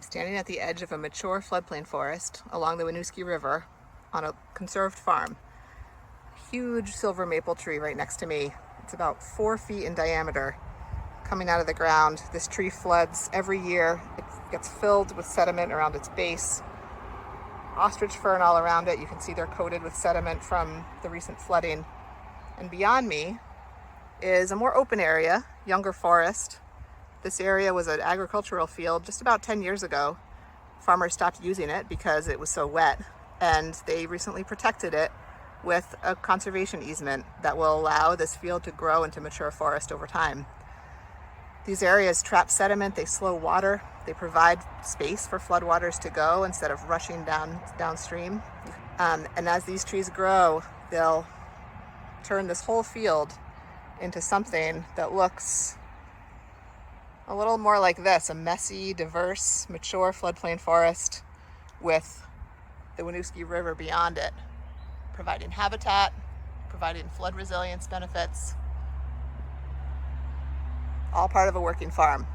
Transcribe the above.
Standing at the edge of a mature floodplain forest along the Winooski River on a conserved farm. Huge silver maple tree right next to me. It's about 4 feet in diameter, coming out of the ground. This tree floods every year. It gets filled with sediment around its base. Ostrich fern all around it. You can see they're coated with sediment from the recent flooding. And beyond me is a more open area, younger forest. This area was an agricultural field just about 10 years ago. Farmers stopped using it because it was so wet, and they recently protected it with a conservation easement that will allow this field to grow into mature forest over time. These areas trap sediment, they slow water, they provide space for floodwaters to go instead of rushing downstream. And as these trees grow, they'll turn this whole field into something that looks a little more like this, a messy, diverse, mature floodplain forest with the Winooski River beyond it, providing habitat, providing flood resilience benefits, all part of a working farm.